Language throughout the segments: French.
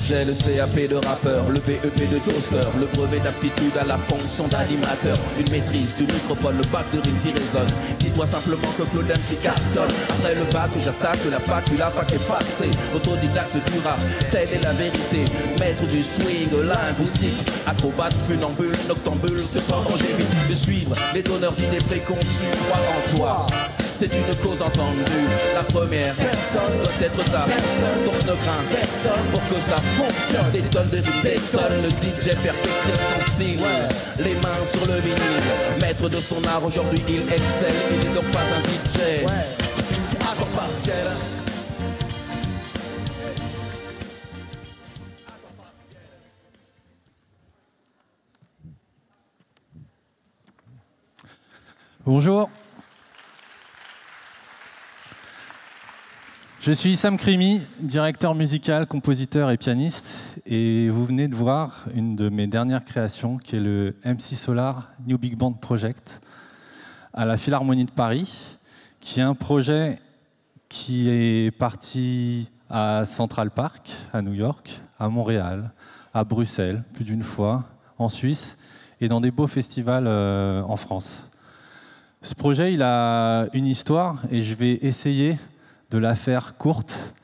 J'ai le CAP de rappeur, le BEP de toaster, le brevet d'aptitude à la fonction d'animateur, une maîtrise du microphone, le bac de rime qui résonne. Dis-toi simplement que Claude MC cartonne. Après le bac, j'attaque la fac, puis la fac est passée. Autodidacte du rap, telle est la vérité. Maître du swing linguistique, acrobate, funambule, noctambule. Cependant j'ai vite de suivre les donneurs d'idées préconçues. Crois en toi, c'est une cause entendue. La première personne doit être ta personne. Donc ne crains personne pour que ça fonctionne. Des tonnes de rimes, des tonnes, le DJ perfectionne son style. Les mains sur le vinyle, maître de son art, aujourd'hui il excelle. Il n'est donc pas un DJ à temps partiel. Bonjour. Je suis Sam Crimi, directeur musical, compositeur et pianiste, et vous venez de voir une de mes dernières créations qui est le MC Solar New Big Band Project à la Philharmonie de Paris, qui est un projet qui est parti à Central Park, à New York, à Montréal, à Bruxelles, plus d'une fois, en Suisse, et dans des beaux festivals en France. Ce projet, il a une histoire, et je vais essayer de la faire courte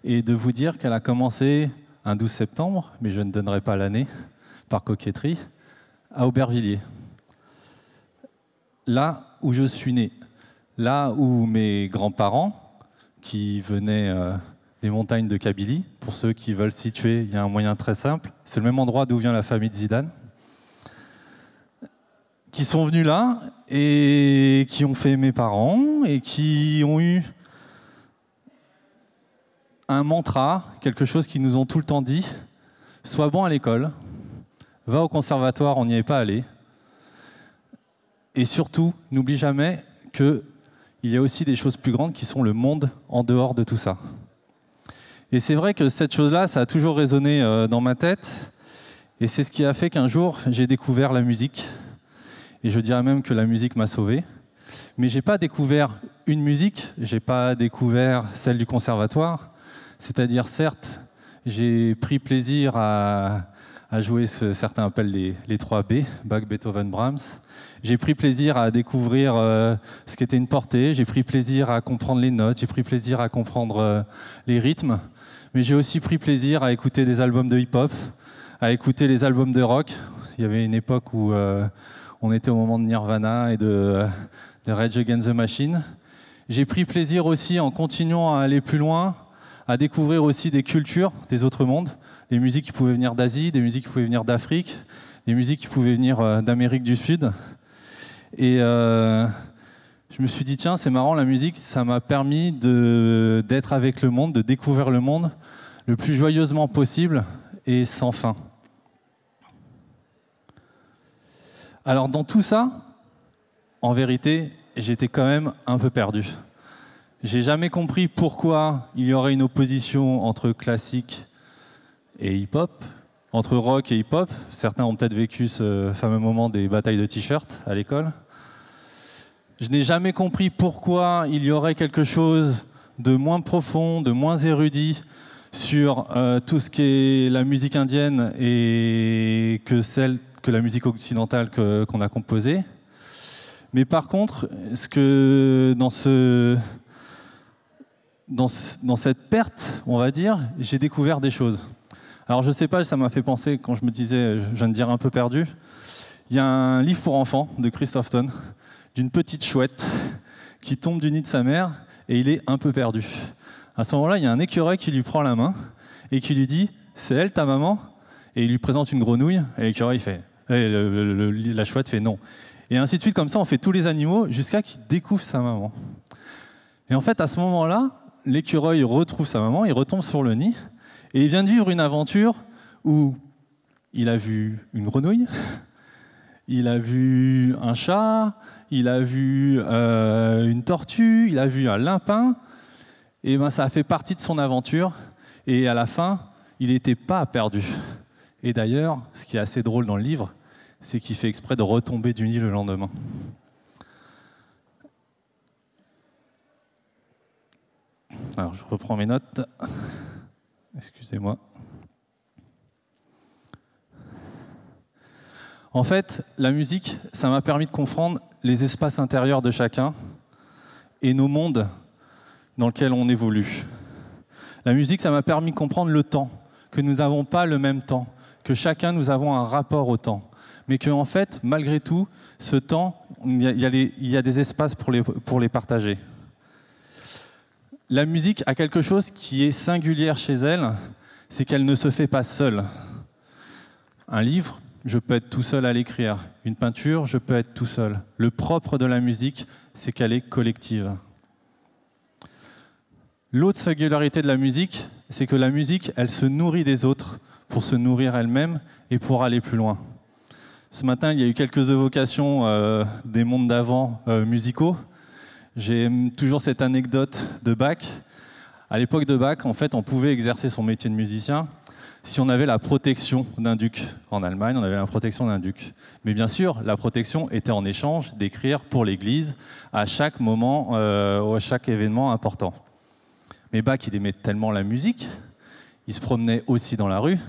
et de vous dire qu'elle a commencé un 12 septembre, mais je ne donnerai pas l'année, par coquetterie, à Aubervilliers. Là où je suis né, là où mes grands-parents, qui venaient des montagnes de Kabylie, pour ceux qui veulent situer, il y a un moyen très simple, c'est le même endroit d'où vient la famille de Zidane, qui sont venus là et qui ont fait mes parents et qui ont eu un mantra, quelque chose qu'ils nous ont tout le temps dit: sois bon à l'école, va au conservatoire, on n'y est pas allé, et surtout, n'oublie jamais qu'il y a aussi des choses plus grandes qui sont le monde en dehors de tout ça. Et c'est vrai que cette chose-là, ça a toujours résonné dans ma tête, et c'est ce qui a fait qu'un jour, j'ai découvert la musique, et je dirais même que la musique m'a sauvé. Mais j'ai pas découvert une musique, j'ai pas découvert celle du conservatoire. C'est-à-dire, certes, j'ai pris plaisir à jouer ce que certains appellent les 3 B, Bach, Beethoven, Brahms. J'ai pris plaisir à découvrir ce qu'était une portée, j'ai pris plaisir à comprendre les notes, j'ai pris plaisir à comprendre les rythmes, mais j'ai aussi pris plaisir à écouter des albums de hip-hop, à écouter les albums de rock. Il y avait une époque où on était au moment de Nirvana et de Rage Against the Machine. J'ai pris plaisir aussi, en continuant à aller plus loin, à découvrir aussi des cultures des autres mondes, des musiques qui pouvaient venir d'Asie, des musiques qui pouvaient venir d'Afrique, des musiques qui pouvaient venir d'Amérique du Sud. Et je me suis dit, tiens, c'est marrant, la musique, ça m'a permis d'être avec le monde, de découvrir le monde le plus joyeusement possible et sans fin. Alors dans tout ça, en vérité, j'étais quand même un peu perdu. J'ai jamais compris pourquoi il y aurait une opposition entre classique et hip-hop, entre rock et hip-hop. Certains ont peut-être vécu ce fameux moment des batailles de t-shirts à l'école. Je n'ai jamais compris pourquoi il y aurait quelque chose de moins profond, de moins érudit sur tout ce qui est la musique indienne et que la musique occidentale qu'on a composée. Mais par contre, dans cette perte, on va dire, j'ai découvert des choses. Alors je ne sais pas, ça m'a fait penser, quand je me disais, je viens de dire un peu perdu, il y a un livre pour enfants de Christophe Ton, d'une petite chouette qui tombe du nid de sa mère et il est un peu perdu. À ce moment-là, il y a un écureuil qui lui prend la main et qui lui dit « C'est elle ta maman ?» Et il lui présente une grenouille et l'écureuil fait la chouette fait « Non ». Et ainsi de suite, comme ça, on fait tous les animaux jusqu'à qu'il découvre sa maman. Et en fait, à ce moment-là, l'écureuil retrouve sa maman, il retombe sur le nid, et il vient de vivre une aventure où il a vu une grenouille, il a vu un chat, il a vu une tortue, il a vu un lapin, et ben ça a fait partie de son aventure, et à la fin, il n'était pas perdu. Et d'ailleurs, ce qui est assez drôle dans le livre, c'est qu'il fait exprès de retomber du nid le lendemain. Alors, je reprends mes notes. Excusez-moi. En fait, la musique, ça m'a permis de comprendre les espaces intérieurs de chacun et nos mondes dans lesquels on évolue. La musique, ça m'a permis de comprendre le temps, que nous n'avons pas le même temps, que chacun nous avons un rapport au temps, mais qu'en fait, malgré tout, ce temps, il y a des espaces pour les partager. La musique a quelque chose qui est singulière chez elle, c'est qu'elle ne se fait pas seule. Un livre, je peux être tout seul à l'écrire. Une peinture, je peux être tout seul. Le propre de la musique, c'est qu'elle est collective. L'autre singularité de la musique, c'est que la musique, elle se nourrit des autres pour se nourrir elle-même et pour aller plus loin. Ce matin, il y a eu quelques évocations des mondes d'avant musicaux. J'ai toujours cette anecdote de Bach. À l'époque de Bach, en fait, on pouvait exercer son métier de musicien si on avait la protection d'un duc. En Allemagne, on avait la protection d'un duc. Mais bien sûr, la protection était en échange d'écrire pour l'Église à chaque moment, ou à chaque événement important. Mais Bach, il aimait tellement la musique, il se promenait aussi dans la rue,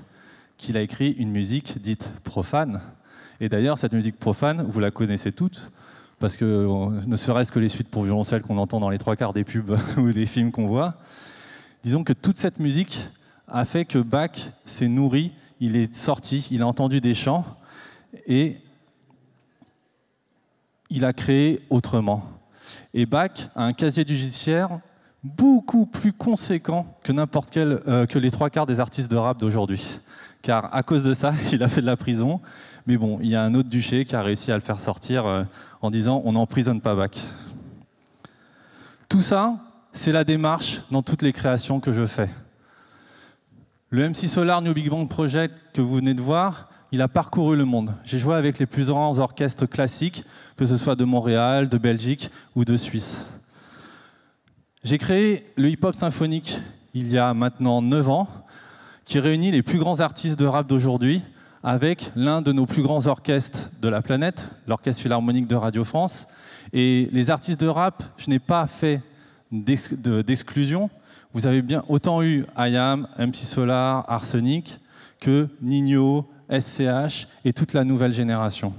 qu'il a écrit une musique dite profane. Et d'ailleurs, cette musique profane, vous la connaissez toutes, parce que ne serait-ce que les suites pour violoncelle qu'on entend dans les 3/4 des pubs ou des films qu'on voit, disons que toute cette musique a fait que Bach s'est nourri, il est sorti, il a entendu des chants et il a créé autrement. Et Bach a un casier judiciaire beaucoup plus conséquent que n'importe quel, que les 3/4 des artistes de rap d'aujourd'hui. Car à cause de ça, il a fait de la prison. Mais bon, il y a un autre duché qui a réussi à le faire sortir en disant « on n'emprisonne pas Bach ». Tout ça, c'est la démarche dans toutes les créations que je fais. Le MC Solar New Big Bang Project que vous venez de voir, il a parcouru le monde. J'ai joué avec les plus grands orchestres classiques, que ce soit de Montréal, de Belgique ou de Suisse. J'ai créé le hip-hop symphonique il y a maintenant 9 ans, qui réunit les plus grands artistes de rap d'aujourd'hui avec l'un de nos plus grands orchestres de la planète, l'Orchestre Philharmonique de Radio France. Et les artistes de rap, je n'ai pas fait d'exclusion. Vous avez bien autant eu IAM, MC Solar, Arsenic, que Nino, SCH et toute la nouvelle génération.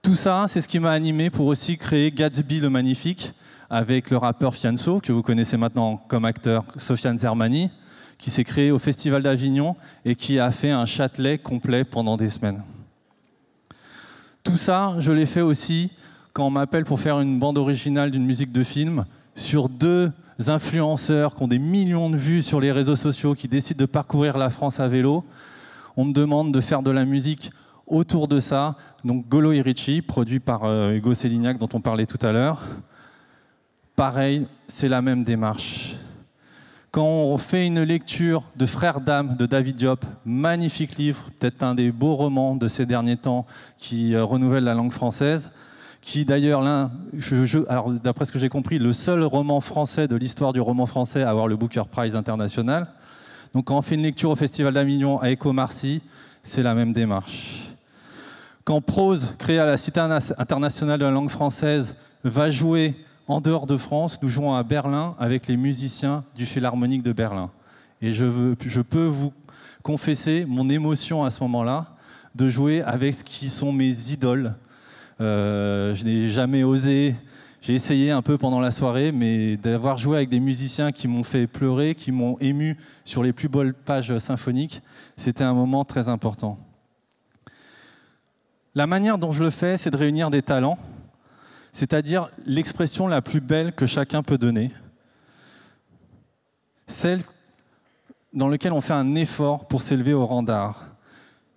Tout ça, c'est ce qui m'a animé pour aussi créer Gatsby le Magnifique avec le rappeur Fianso, que vous connaissez maintenant comme acteur, Sofiane Zermani, qui s'est créé au Festival d'Avignon et qui a fait un Châtelet complet pendant des semaines. Tout ça, je l'ai fait aussi quand on m'appelle pour faire une bande originale d'une musique de film sur 2 influenceurs qui ont des millions de vues sur les réseaux sociaux, qui décident de parcourir la France à vélo. On me demande de faire de la musique autour de ça. Donc Golo et Richie, produit par Hugo Célignac, dont on parlait tout à l'heure. Pareil, c'est la même démarche. Quand on fait une lecture de Frères d'âme de David Diop, magnifique livre, peut-être un des beaux romans de ces derniers temps qui renouvelle la langue française, qui d'ailleurs, alors d'après ce que j'ai compris, le seul roman français de l'histoire du roman français à avoir le Booker Prize international. Donc quand on fait une lecture au Festival d'Avignon avec Omar Sy, c'est la même démarche. Quand Prose, créé à la Cité internationale de la langue française, va jouer en dehors de France, nous jouons à Berlin avec les musiciens du Philharmonique de Berlin. Et je peux vous confesser mon émotion à ce moment-là de jouer avec ce qui sont mes idoles. Je n'ai jamais osé, j'ai essayé un peu pendant la soirée, mais d'avoir joué avec des musiciens qui m'ont fait pleurer, qui m'ont ému sur les plus belles pages symphoniques, c'était un moment très important. La manière dont je le fais, c'est de réunir des talents, c'est-à-dire l'expression la plus belle que chacun peut donner, celle dans laquelle on fait un effort pour s'élever au rang d'art.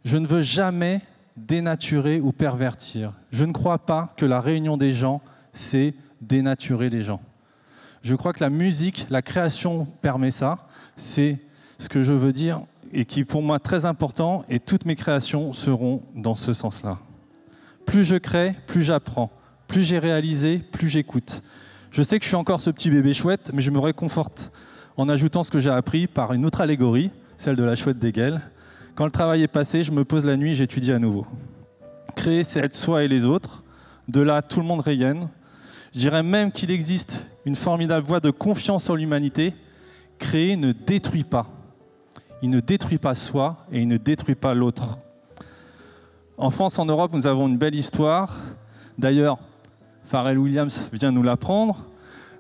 Je ne veux jamais dénaturer ou pervertir. Je ne crois pas que la réunion des gens, c'est dénaturer les gens. Je crois que la musique, la création permet ça. C'est ce que je veux dire et qui est pour moi très important, et toutes mes créations seront dans ce sens-là. Plus je crée, plus j'apprends. Plus j'ai réalisé, plus j'écoute. Je sais que je suis encore ce petit bébé chouette, mais je me réconforte en ajoutant ce que j'ai appris par une autre allégorie, celle de la chouette d'Hegel. Quand le travail est passé, je me pose la nuit et j'étudie à nouveau. Créer, c'est être soi et les autres. De là, tout le monde rayonne. Je dirais même qu'il existe une formidable voie de confiance en l'humanité. Créer ne détruit pas. Il ne détruit pas soi et il ne détruit pas l'autre. En France, en Europe, nous avons une belle histoire. D'ailleurs, Pharrell Williams vient nous l'apprendre.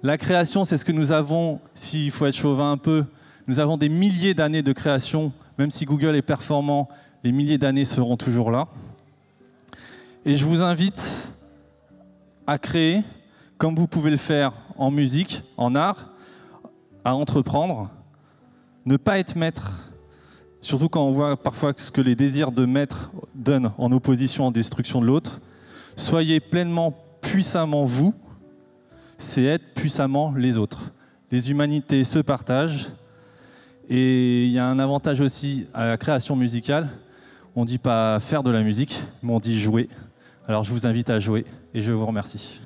La création, c'est ce que nous avons, s'il faut être chauvin un peu, nous avons des milliers d'années de création. Même si Google est performant, les milliers d'années seront toujours là. Et je vous invite à créer, comme vous pouvez le faire en musique, en art, à entreprendre, ne pas être maître, surtout quand on voit parfois ce que les désirs de maître donnent en opposition, en destruction de l'autre. Soyez pleinement, puissamment vous, c'est être puissamment les autres. Les humanités se partagent, et il y a un avantage aussi à la création musicale. On ne dit pas faire de la musique, mais on dit jouer. Alors je vous invite à jouer, et je vous remercie.